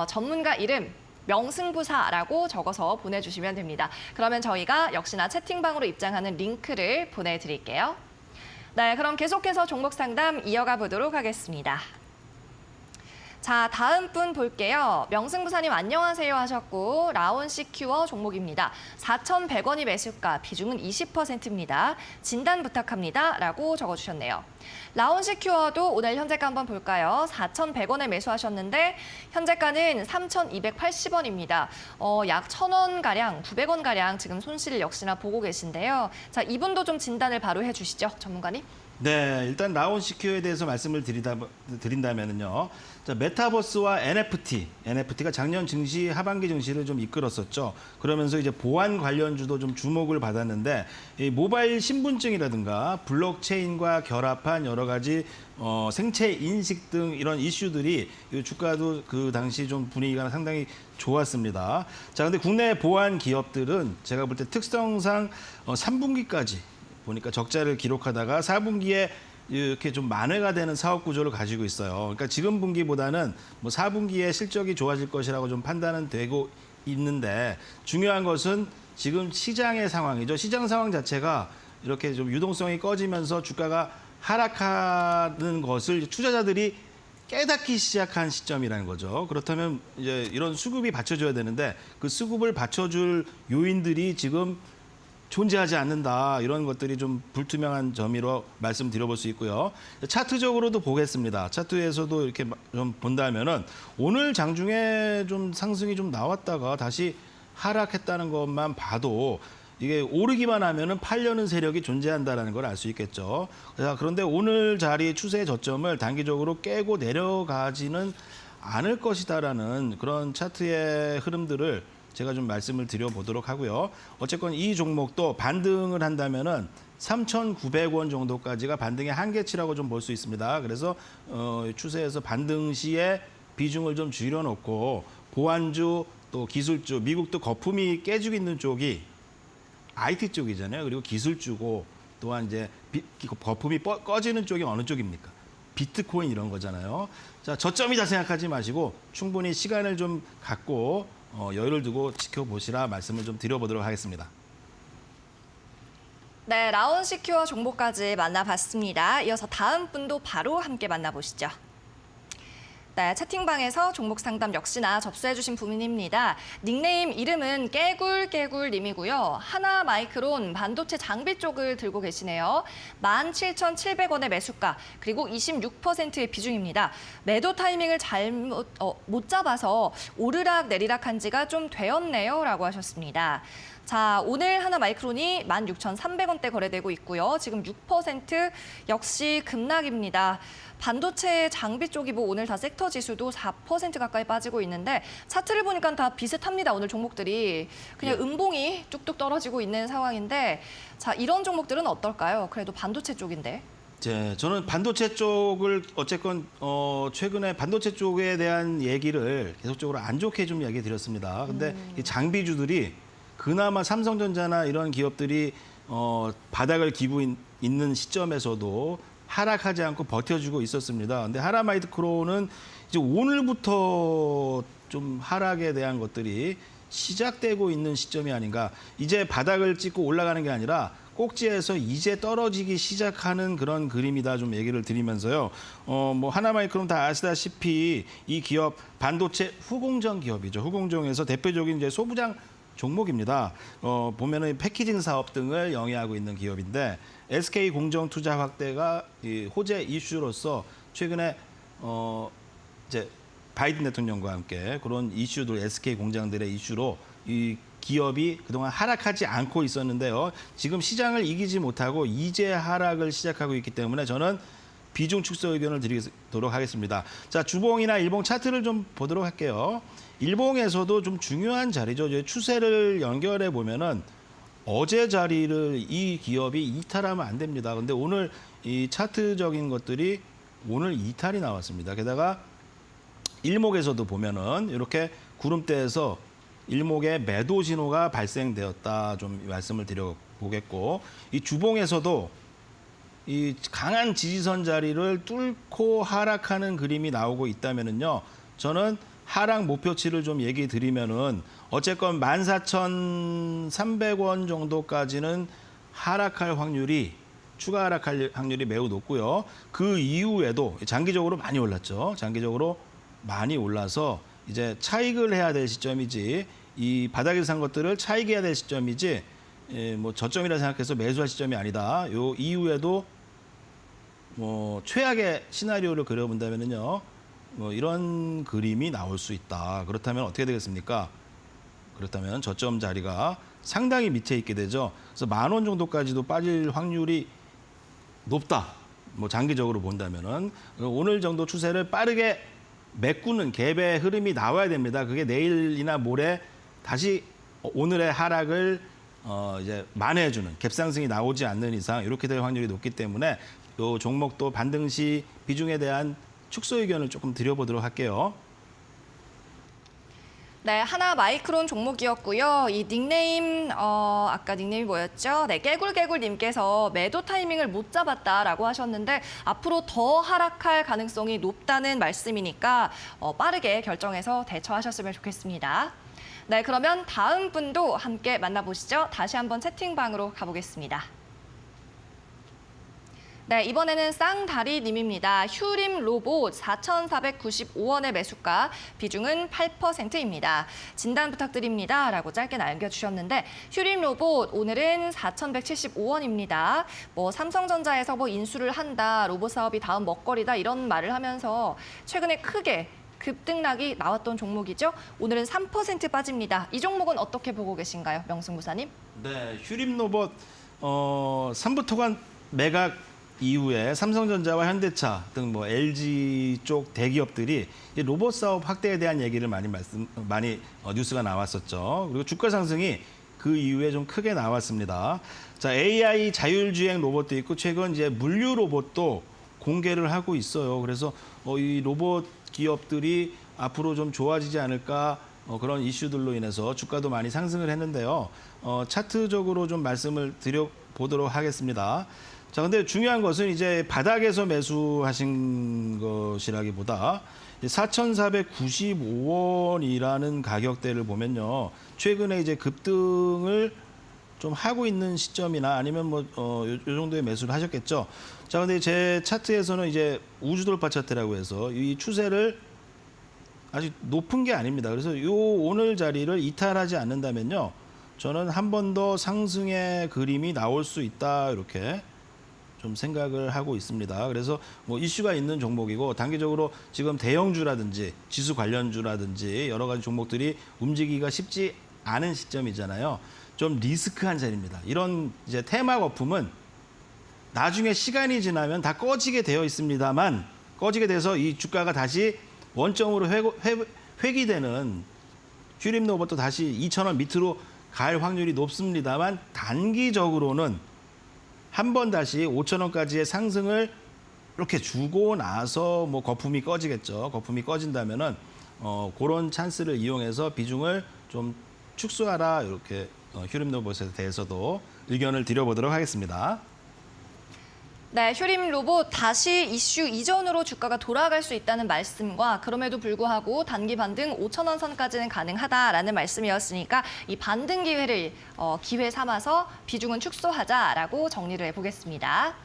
전문가 이름, 명승부사라고 적어서 보내주시면 됩니다. 그러면 저희가 역시나 채팅방으로 입장하는 링크를 보내드릴게요. 네, 그럼 계속해서 종목 상담 이어가 보도록 하겠습니다. 자, 다음 분 볼게요. 명승부사님 안녕하세요 하셨고 라온 시큐어 종목입니다. 4,100원이 매수가, 비중은 20%입니다. 진단 부탁합니다. 라고 적어주셨네요. 라온 시큐어도 오늘 현재가 한번 볼까요? 4,100원에 매수하셨는데 현재가는 3,280원입니다. 약 1,000원가량, 900원가량 지금 손실 역시나 보고 계신데요. 자, 이분도 좀 진단을 바로 해주시죠, 전문가님. 네, 일단 라온 시큐어에 대해서 말씀을 드린다면은요. 자, 메타버스와 NFT가 작년 증시 하반기 증시를 좀 이끌었었죠. 그러면서 이제 보안 관련주도 좀 주목을 받았는데 이 모바일 신분증이라든가 블록체인과 결합한 여러 가지 생체 인식 등 이런 이슈들이 이 주가도 그 당시 좀 분위기가 상당히 좋았습니다. 자, 근데 국내 보안 기업들은 제가 볼 때 특성상 3분기까지 보니까 적자를 기록하다가 4분기에 이렇게 좀 만회가 되는 사업 구조를 가지고 있어요. 그러니까 지금 분기보다는 뭐 4분기에 실적이 좋아질 것이라고 좀 판단은 되고 있는데 중요한 것은 지금 시장의 상황이죠. 시장 상황 자체가 이렇게 좀 유동성이 꺼지면서 주가가 하락하는 것을 투자자들이 깨닫기 시작한 시점이라는 거죠. 그렇다면 이제 이런 수급이 받쳐줘야 되는데 그 수급을 받쳐줄 요인들이 지금 존재하지 않는다. 이런 것들이 좀 불투명한 점으로 말씀드려볼 수 있고요. 차트적으로도 보겠습니다. 차트에서도 이렇게 좀 본다면은 오늘 장중에 좀 상승이 좀 나왔다가 다시 하락했다는 것만 봐도 이게 오르기만 하면은 팔려는 세력이 존재한다는 걸 알 수 있겠죠. 그런데 오늘 자리 추세 저점을 단기적으로 깨고 내려가지는 않을 것이다라는 그런 차트의 흐름들을 제가 좀 말씀을 드려보도록 하고요. 어쨌건 이 종목도 반등을 한다면은 3,900원 정도까지가 반등의 한계치라고 좀 볼 수 있습니다. 그래서 추세에서 반등 시에 비중을 좀 줄여놓고 보안주 또 기술주, 미국도 거품이 깨지고 있는 쪽이 IT 쪽이잖아요. 그리고 기술주고 또한 이제 거품이 꺼지는 쪽이 어느 쪽입니까? 비트코인 이런 거잖아요. 자, 저점이다 생각하지 마시고 충분히 시간을 좀 갖고 여유를 두고 지켜보시라 말씀을 좀 드려보도록 하겠습니다. 네, 라온 시큐어 종목까지 만나봤습니다. 이어서 다음 분도 바로 함께 만나보시죠. 네, 채팅방에서 종목 상담 역시나 접수해주신 분입니다. 닉네임 이름은 깨굴님이고요. 하나마이크론 반도체 장비 쪽을 들고 계시네요. 17,700원의 매수가, 그리고 26%의 비중입니다. 매도 타이밍을 못 잡아서 오르락 내리락한 지가 좀 되었네요. 라고 하셨습니다. 자, 오늘 하나마이크론이 16,300원대 거래되고 있고요. 지금 6% 역시 급락입니다. 반도체 장비 쪽이 뭐 오늘 다 섹터 지수도 4% 가까이 빠지고 있는데 차트를 보니까 다 비슷합니다. 오늘 종목들이 그냥 음봉이 뚝뚝 떨어지고 있는 상황인데 자, 이런 종목들은 어떨까요? 그래도 반도체 쪽인데. 저는 반도체 쪽을 어쨌건 최근에 반도체 쪽에 대한 얘기를 계속적으로 안 좋게 좀 이야기 드렸습니다. 근데 이 장비주들이 그나마 삼성전자나 이런 기업들이 바닥을 기고 있는 시점에서도 하락하지 않고 버텨주고 있었습니다. 근데 하나마이크론은 이제 오늘부터 좀 하락에 대한 것들이 시작되고 있는 시점이 아닌가. 이제 바닥을 찍고 올라가는 게 아니라 꼭지에서 이제 떨어지기 시작하는 그런 그림이다 좀 얘기를 드리면서요. 뭐 하나마이크론 다 아시다시피 이 기업 반도체 후공정 기업이죠. 후공정에서 대표적인 이제 소부장 종목입니다. 보면은 패키징 사업 등을 영위하고 있는 기업인데 SK 공정 투자 확대가 이 호재 이슈로서 최근에 이제 바이든 대통령과 함께 그런 이슈들 SK 공장들의 이슈로 이 기업이 그동안 하락하지 않고 있었는데요. 지금 시장을 이기지 못하고 이제 하락을 시작하고 있기 때문에 저는 비중 축소 의견을 드리도록 하겠습니다. 자, 주봉이나 일봉 차트를 좀 보도록 할게요. 일봉에서도 좀 중요한 자리죠. 추세를 연결해 보면은 어제 자리를 이 기업이 이탈하면 안 됩니다. 근데 오늘 이 차트적인 것들이 오늘 이탈이 나왔습니다. 게다가 일목에서도 보면은 이렇게 구름대에서 일목에 매도 신호가 발생되었다 좀 말씀을 드려보겠고 이 주봉에서도 이 강한 지지선 자리를 뚫고 하락하는 그림이 나오고 있다면은요. 저는 하락 목표치를 좀 얘기 드리면은 어쨌건 14,300원 정도까지는 하락할 확률이 추가 하락할 확률이 매우 높고요. 그 이후에도 장기적으로 많이 올랐죠. 장기적으로 많이 올라서 이제 차익을 해야 될 시점이지 이 바닥에서 산 것들을 차익해야 될 시점이지 뭐 저점이라 생각해서 매수할 시점이 아니다. 요 이후에도 뭐 최악의 시나리오를 그려본다면은요, 뭐 이런 그림이 나올 수 있다. 그렇다면 어떻게 되겠습니까? 그렇다면 저점 자리가 상당히 밑에 있게 되죠. 그래서 10,000원 정도까지도 빠질 확률이 높다. 뭐 장기적으로 본다면은 오늘 정도 추세를 빠르게 메꾸는 갭의 흐름이 나와야 됩니다. 그게 내일이나 모레 다시 오늘의 하락을 이제 만회해주는 갭 상승이 나오지 않는 이상 이렇게 될 확률이 높기 때문에 이 종목도 반등 시 비중에 대한 축소 의견을 조금 드려보도록 할게요. 네, 하나 마이크론 종목이었고요. 이 닉네임, 아까 닉네임이 뭐였죠? 네, 깨굴깨굴님께서 매도 타이밍을 못 잡았다라고 하셨는데 앞으로 더 하락할 가능성이 높다는 말씀이니까 빠르게 결정해서 대처하셨으면 좋겠습니다. 네, 그러면 다음 분도 함께 만나보시죠. 다시 한번 채팅방으로 가보겠습니다. 네, 이번에는 쌍다리님입니다. 휴림 로봇 4,495원의 매수가, 비중은 8%입니다. 진단 부탁드립니다. 라고 짧게 남겨주셨는데 휴림 로봇 오늘은 4,175원입니다. 뭐 삼성전자에서 뭐 인수를 한다, 로봇 사업이 다음 먹거리다 이런 말을 하면서 최근에 크게 급등락이 나왔던 종목이죠. 오늘은 3% 빠집니다. 이 종목은 어떻게 보고 계신가요, 명승무사님? 네, 휴림 로봇 3부 토간 매각 이후에 삼성전자와 현대차 등 뭐 LG 쪽 대기업들이 이 로봇 사업 확대에 대한 얘기를 많이 뉴스가 나왔었죠. 그리고 주가 상승이 그 이후에 좀 크게 나왔습니다. 자, AI 자율주행 로봇도 있고 최근 이제 물류 로봇도 공개를 하고 있어요. 그래서 이 로봇 기업들이 앞으로 좀 좋아지지 않을까 그런 이슈들로 인해서 주가도 많이 상승을 했는데요. 차트적으로 좀 말씀을 드려보도록 하겠습니다. 자, 근데 중요한 것은 이제 바닥에서 매수하신 것이라기보다 4,495원이라는 가격대를 보면요. 최근에 이제 급등을 좀 하고 있는 시점이나 아니면 뭐, 요 정도의 매수를 하셨겠죠. 자, 근데 제 차트에서는 이제 우주돌파 차트라고 해서 이 추세를 아직 높은 게 아닙니다. 그래서 요 오늘 자리를 이탈하지 않는다면요. 저는 한 번 더 상승의 그림이 나올 수 있다. 이렇게 좀 생각을 하고 있습니다. 그래서 뭐 이슈가 있는 종목이고 단기적으로 지금 대형주라든지 지수 관련주라든지 여러 가지 종목들이 움직이기가 쉽지 않은 시점이잖아요. 좀 리스크한 자리입니다. 이런 이제 테마 거품은 나중에 시간이 지나면 다 꺼지게 되어 있습니다만 꺼지게 돼서 이 주가가 다시 원점으로 회귀되는 휴림 로봇도 다시 2,000원 밑으로 갈 확률이 높습니다만 단기적으로는 한 번 다시 5,000원까지의 상승을 이렇게 주고 나서 뭐 거품이 꺼지겠죠. 거품이 꺼진다면은 그런 찬스를 이용해서 비중을 좀 축소하라 이렇게 휴림 로봇에 대해서도 의견을 드려보도록 하겠습니다. 네, 휴림 로봇 다시 이슈 이전으로 주가가 돌아갈 수 있다는 말씀과 그럼에도 불구하고 단기 반등 5,000원 선까지는 가능하다라는 말씀이었으니까 이 반등 기회를 기회 삼아서 비중은 축소하자라고 정리를 해보겠습니다.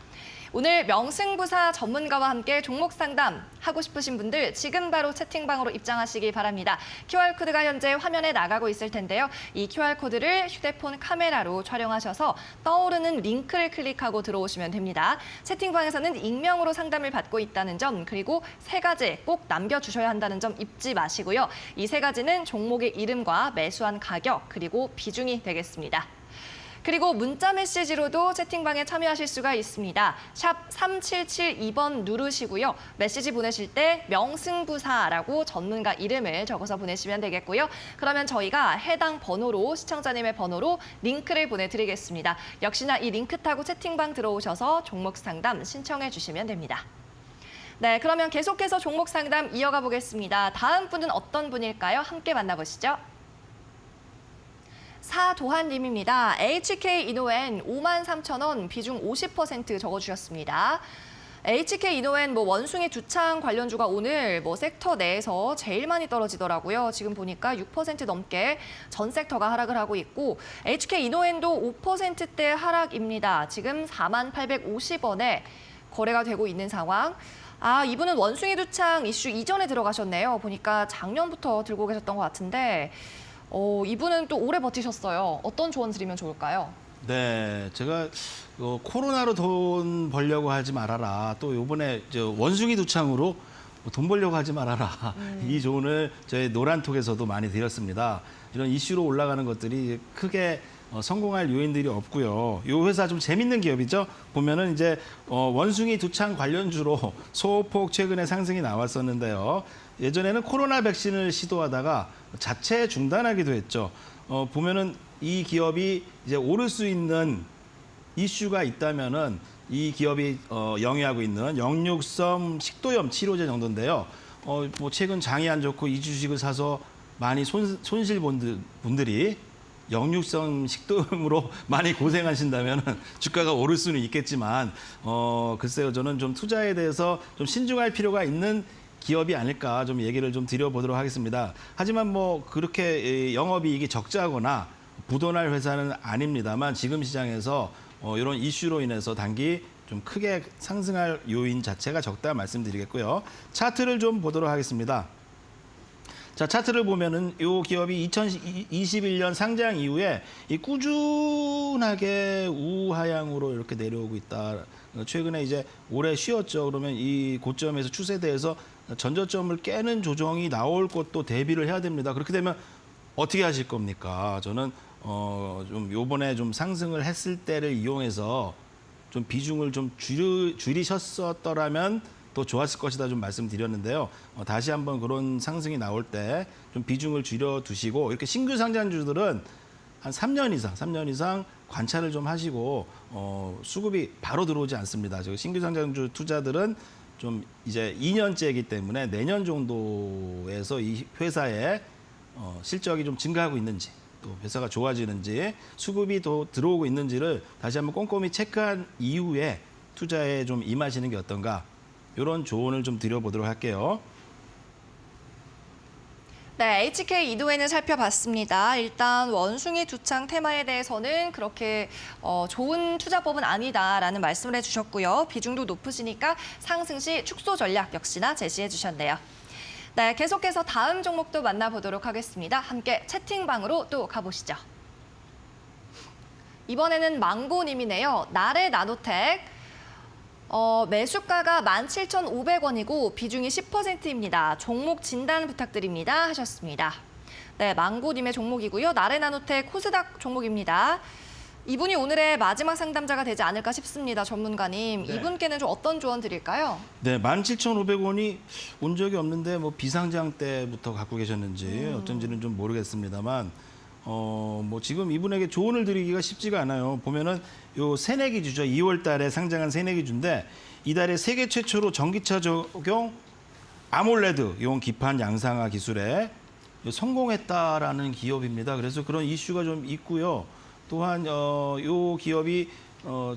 오늘 명승부사 전문가와 함께 종목 상담 하고 싶으신 분들 지금 바로 채팅방으로 입장하시기 바랍니다. QR코드가 현재 화면에 나가고 있을 텐데요. 이 QR코드를 휴대폰 카메라로 촬영하셔서 떠오르는 링크를 클릭하고 들어오시면 됩니다. 채팅방에서는 익명으로 상담을 받고 있다는 점 그리고 3가지 꼭 남겨주셔야 한다는 점 잊지 마시고요. 이 3가지는 종목의 이름과 매수한 가격 그리고 비중이 되겠습니다. 그리고 문자 메시지로도 채팅방에 참여하실 수가 있습니다. 샵 3772번 누르시고요. 메시지 보내실 때 명승부사라고 전문가 이름을 적어서 보내시면 되겠고요. 그러면 저희가 해당 번호로 시청자님의 번호로 링크를 보내드리겠습니다. 역시나 이 링크 타고 채팅방 들어오셔서 종목 상담 신청해 주시면 됩니다. 네, 그러면 계속해서 종목 상담 이어가 보겠습니다. 다음 분은 어떤 분일까요? 함께 만나보시죠. 사도한님입니다. HK 이노엔 53,000원 비중 50% 적어주셨습니다. HK 이노엔 뭐 원숭이 두창 관련주가 오늘 뭐 섹터 내에서 제일 많이 떨어지더라고요. 지금 보니까 6% 넘게 전 섹터가 하락을 하고 있고 HK 이노엔도 5%대 하락입니다. 지금 4850원에 거래가 되고 있는 상황. 아, 이분은 원숭이 두창 이슈 이전에 들어가셨네요. 보니까 작년부터 들고 계셨던 것 같은데 이분은 또 오래 버티셨어요. 어떤 조언 드리면 좋을까요? 네, 제가 코로나로 돈 벌려고 하지 말아라. 또 요번에 원숭이 두창으로 돈 벌려고 하지 말아라. 이 조언을 저희 노란톡에서도 많이 드렸습니다. 이런 이슈로 올라가는 것들이 크게 성공할 요인들이 없고요. 이 회사 좀 재밌는 기업이죠. 보면은 이제 원숭이 두창 관련주로 소폭 최근에 상승이 나왔었는데요. 예전에는 코로나 백신을 시도하다가 자체 중단하기도 했죠. 보면은 이 기업이 이제 오를 수 있는 이슈가 있다면은 이 기업이 영위하고 있는 역류성 식도염 치료제 정도인데요. 뭐 최근 장이 안 좋고 이 주식을 사서 많이 손실 분들이 역류성 식도염으로 많이 고생하신다면 주가가 오를 수는 있겠지만 글쎄요, 저는 좀 투자에 대해서 좀 신중할 필요가 있는 기업이 아닐까 좀 얘기를 좀 드려보도록 하겠습니다. 하지만 뭐 그렇게 영업이익이 적자거나 부도날 회사는 아닙니다만 지금 시장에서 이런 이슈로 인해서 단기 좀 크게 상승할 요인 자체가 적다 말씀드리겠고요. 차트를 좀 보도록 하겠습니다. 자, 차트를 보면은 이 기업이 2021년 상장 이후에 이 꾸준하게 우하향으로 이렇게 내려오고 있다. 최근에 이제 올해 쉬었죠. 그러면 이 고점에서 추세대에서 전저점을 깨는 조정이 나올 것도 대비를 해야 됩니다. 그렇게 되면 어떻게 하실 겁니까? 저는 좀 요번에 좀 상승을 했을 때를 이용해서 좀 비중을 좀 줄이셨었더라면 또 좋았을 것이다 좀 말씀드렸는데요. 다시 한번 그런 상승이 나올 때 좀 비중을 줄여 두시고 이렇게 신규 상장주들은 한 3년 이상 관찰을 좀 하시고 수급이 바로 들어오지 않습니다. 신규 상장주 투자들은 좀 이제 2년째이기 때문에 내년 정도에서 이 회사의 실적이 좀 증가하고 있는지 또 회사가 좋아지는지 수급이 더 들어오고 있는지를 다시 한번 꼼꼼히 체크한 이후에 투자에 좀 임하시는 게 어떤가 이런 조언을 좀 드려보도록 할게요. 네, HK 이도에는 살펴봤습니다. 일단 원숭이 두창 테마에 대해서는 그렇게 좋은 투자법은 아니다라는 말씀을 해주셨고요. 비중도 높으시니까 상승 시 축소 전략 역시나 제시해 주셨네요. 네, 계속해서 다음 종목도 만나보도록 하겠습니다. 함께 채팅방으로 또 가보시죠. 이번에는 망고님이네요. 나래 나노텍. 매수가가 17,500원이고 비중이 10%입니다. 종목 진단 부탁드립니다 하셨습니다. 네, 망고님의 종목이고요. 나래나노텍 코스닥 종목입니다. 이분이 오늘의 마지막 상담자가 되지 않을까 싶습니다. 전문가님. 네. 이분께는 좀 어떤 조언 드릴까요? 네, 17,500원이 온 적이 없는데 뭐 비상장 때부터 갖고 계셨는지 어쩐지는 좀 모르겠습니다만 뭐 지금 이분에게 조언을 드리기가 쉽지가 않아요. 보면은 요 새내기주죠. 2월 달에 상장한 새내기주인데 이달에 세계 최초로 전기차 적용 아몰레드 이온 기판 양상화 기술에 성공했다라는 기업입니다. 그래서 그런 이슈가 좀 있고요. 또한 요 기업이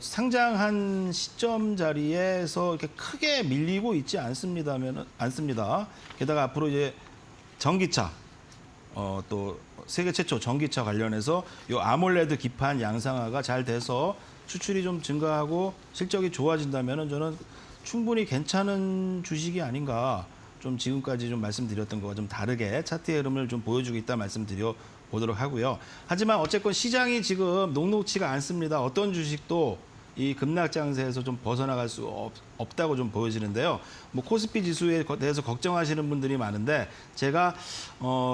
상장한 시점 자리에서 이렇게 크게 밀리고 있지 않습니다. 게다가 앞으로 이제 전기차 또 세계 최초 전기차 관련해서 요 아몰레드 기판 양상화가 잘 돼서 수출이 좀 증가하고 실적이 좋아진다면은 저는 충분히 괜찮은 주식이 아닌가. 좀 지금까지 좀 말씀드렸던 거와 좀 다르게 차트의 흐름을 좀 보여주고 있다 말씀드려 보도록 하고요. 하지만 어쨌건 시장이 지금 녹록치가 않습니다. 어떤 주식도 이 급락 장세에서 좀 벗어나갈 수 없다고 좀 보여지는데요. 뭐 코스피 지수에 대해서 걱정하시는 분들이 많은데 제가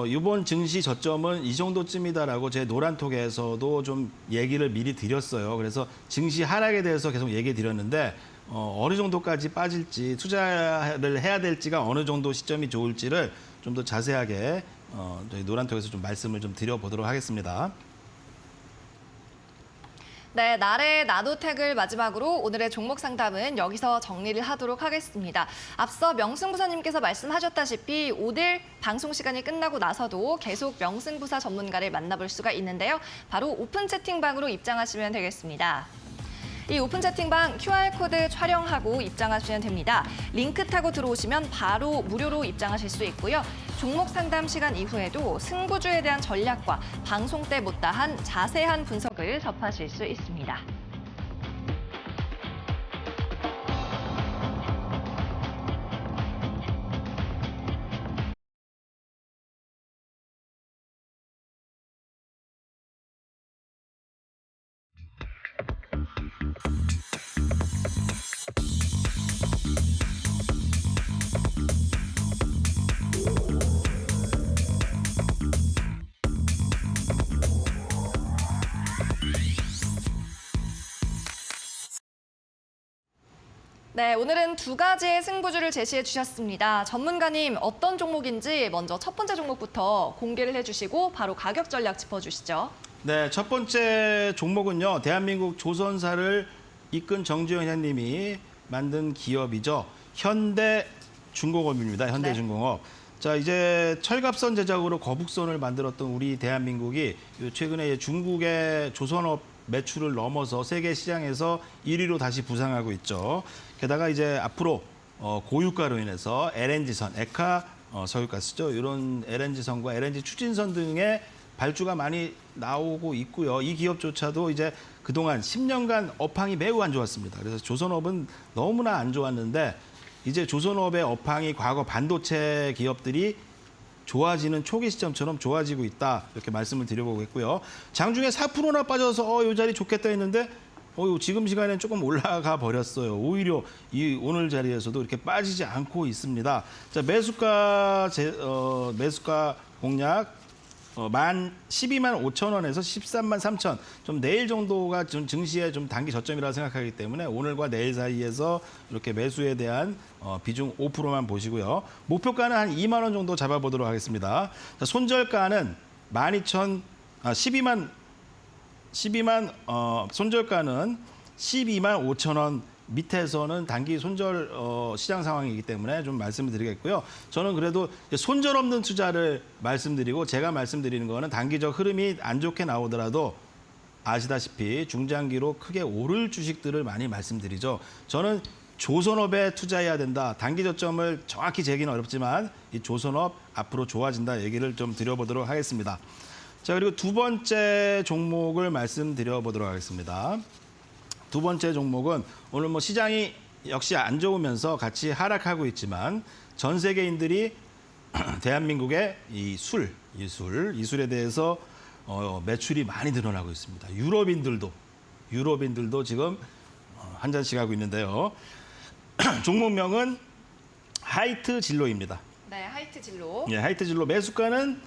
이번 증시 저점은 이 정도쯤이다라고 제 노란톡에서도 좀 얘기를 미리 드렸어요. 그래서 증시 하락에 대해서 계속 얘기 드렸는데 어느 정도까지 빠질지 투자를 해야 될지가 어느 정도 시점이 좋을지를 좀 더 자세하게 저희 노란톡에서 좀 말씀을 좀 드려보도록 하겠습니다. 네, 나래 나노텍을 마지막으로 오늘의 종목 상담은 여기서 정리를 하도록 하겠습니다. 앞서 명승부사님께서 말씀하셨다시피 오늘 방송 시간이 끝나고 나서도 계속 명승부사 전문가를 만나볼 수가 있는데요. 바로 오픈 채팅방으로 입장하시면 되겠습니다. 이 오픈 채팅방 QR코드 촬영하고 입장하시면 됩니다. 링크 타고 들어오시면 바로 무료로 입장하실 수 있고요. 종목 상담 시간 이후에도 승부주에 대한 전략과 방송 때 못다한 자세한 분석을 접하실 수 있습니다. 네, 오늘은 두 가지의 승부주를 제시해 주셨습니다. 전문가님, 어떤 종목인지 먼저 첫 번째 종목부터 공개를 해주시고 바로 가격 전략 짚어주시죠. 네, 첫 번째 종목은요. 대한민국 조선사를 이끈 정주영 회장님이 만든 기업이죠. 현대중공업입니다. 현대중공업. 자, 이제 철갑선 제작으로 거북선을 만들었던 우리 대한민국이 최근에 중국의 조선업 매출을 넘어서 세계 시장에서 1위로 다시 부상하고 있죠. 게다가 이제 앞으로 고유가로 인해서 LNG선, 에카 석유가스죠. 이런 LNG선과 LNG 추진선 등의 발주가 많이 나오고 있고요. 이 기업조차도 이제 그동안 10년간 업황이 매우 안 좋았습니다. 그래서 조선업은 너무나 안 좋았는데 이제 조선업의 업황이 과거 반도체 기업들이 좋아지는 초기 시점처럼 좋아지고 있다. 이렇게 말씀을 드려보겠고요. 장중에 4%나 빠져서 이 자리 좋겠다 했는데 지금 시간에는 조금 올라가 버렸어요. 오히려 이 오늘 자리에서도 이렇게 빠지지 않고 있습니다. 자, 매수가 공략 12만 5천 원에서 13만 3천. 좀 내일 정도가 좀 증시에 좀 단기 저점이라고 생각하기 때문에 오늘과 내일 사이에서 이렇게 매수에 대한 비중 5%만 보시고요. 목표가는 한 2만 원 정도 잡아보도록 하겠습니다. 자, 손절가는 손절가는 12만 5천 원 밑에서는 단기 손절 시장 상황이기 때문에 좀 말씀을 드리겠고요. 저는 그래도 손절 없는 투자를 말씀드리고 제가 말씀드리는 거는 단기적 흐름이 안 좋게 나오더라도 아시다시피 중장기로 크게 오를 주식들을 많이 말씀드리죠. 저는 조선업에 투자해야 된다. 단기 저점을 정확히 재기는 어렵지만 이 조선업 앞으로 좋아진다 얘기를 좀 드려보도록 하겠습니다. 자, 그리고 두 번째 종목을 말씀드려보도록 하겠습니다. 두 번째 종목은 오늘 시장이 역시 안 좋으면서 같이 하락하고 있지만 전 세계인들이 대한민국의 이 술에 대해서 매출이 많이 늘어나고 있습니다. 유럽인들도 지금 한 잔씩 하고 있는데요. 종목명은 하이트 진로입니다. 네, 하이트 진로. 예, 하이트 진로 매수가는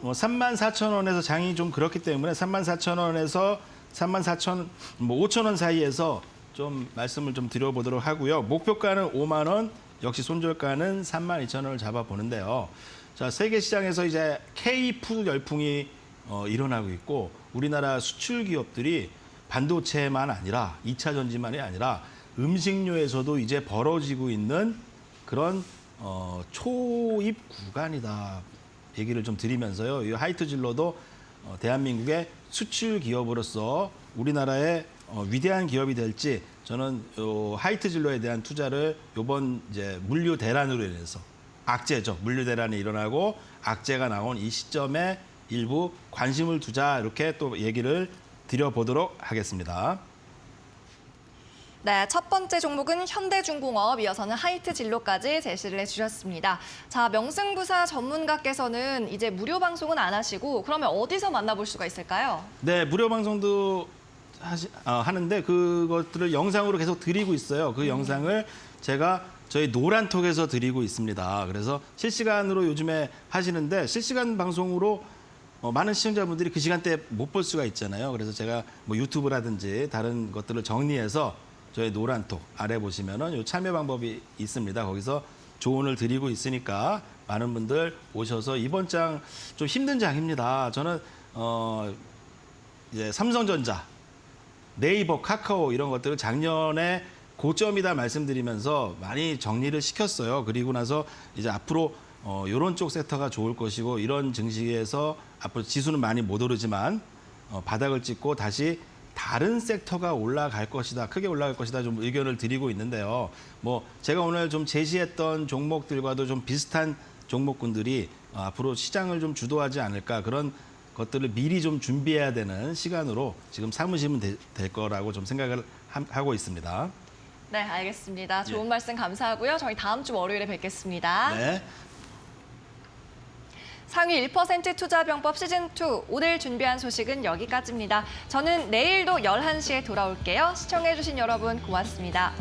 34,000원에서 장이 좀 그렇기 때문에 34,000원에서 5천 원 사이에서 좀 말씀을 좀 드려보도록 하고요. 목표가는 5만 원, 역시 손절가는 32,000원을 잡아보는데요. 자, 세계 시장에서 이제 K-푸드 열풍이 일어나고 있고 우리나라 수출 기업들이 반도체만 아니라 2차 전지만이 아니라 음식료에서도 이제 벌어지고 있는 그런 초입 구간이다 얘기를 좀 드리면서요. 이 하이트 진로도 대한민국의 수출 기업으로서 우리나라의 위대한 기업이 될지 저는 하이트 진로에 대한 투자를 이번 이제 물류 대란으로 인해서 악재죠. 물류 대란이 일어나고 악재가 나온 이 시점에 일부 관심을 두자 이렇게 또 얘기를 드려보도록 하겠습니다. 네, 첫 번째 종목은 현대중공업, 이어서는 하이트 진로까지 제시를 해주셨습니다. 자, 명승부사 전문가께서는 이제 무료 방송은 안 하시고 그러면 어디서 만나볼 수가 있을까요? 네, 무료 방송도 하는데 그것들을 영상으로 계속 드리고 있어요. 그 영상을 제가 저희 노란톡에서 드리고 있습니다. 그래서 실시간으로 요즘에 하시는데 실시간 방송으로 많은 시청자분들이 그 시간대에 못 볼 수가 있잖아요. 그래서 제가 유튜브라든지 다른 것들을 정리해서 저희 노란톡 아래 보시면은 요 참여 방법이 있습니다. 거기서 조언을 드리고 있으니까 많은 분들 오셔서 이번 장 좀 힘든 장입니다. 저는 이제 삼성전자, 네이버, 카카오 이런 것들을 작년에 고점이다 말씀드리면서 많이 정리를 시켰어요. 그리고 나서 이제 앞으로 이런 쪽 섹터가 좋을 것이고 이런 증시에서 앞으로 지수는 많이 못 오르지만 바닥을 찍고 다시 다른 섹터가 올라갈 것이다, 크게 올라갈 것이다 좀 의견을 드리고 있는데요. 제가 오늘 좀 제시했던 종목들과도 좀 비슷한 종목군들이 앞으로 시장을 좀 주도하지 않을까 그런 것들을 미리 좀 준비해야 되는 시간으로 지금 삼으시면 될 거라고 좀 생각을 하고 있습니다. 네, 알겠습니다. 좋은 말씀 감사하고요. 저희 다음 주 월요일에 뵙겠습니다. 네. 상위 1% 투자병법 시즌2 오늘 준비한 소식은 여기까지입니다. 저는 내일도 11시에 돌아올게요. 시청해주신 여러분 고맙습니다.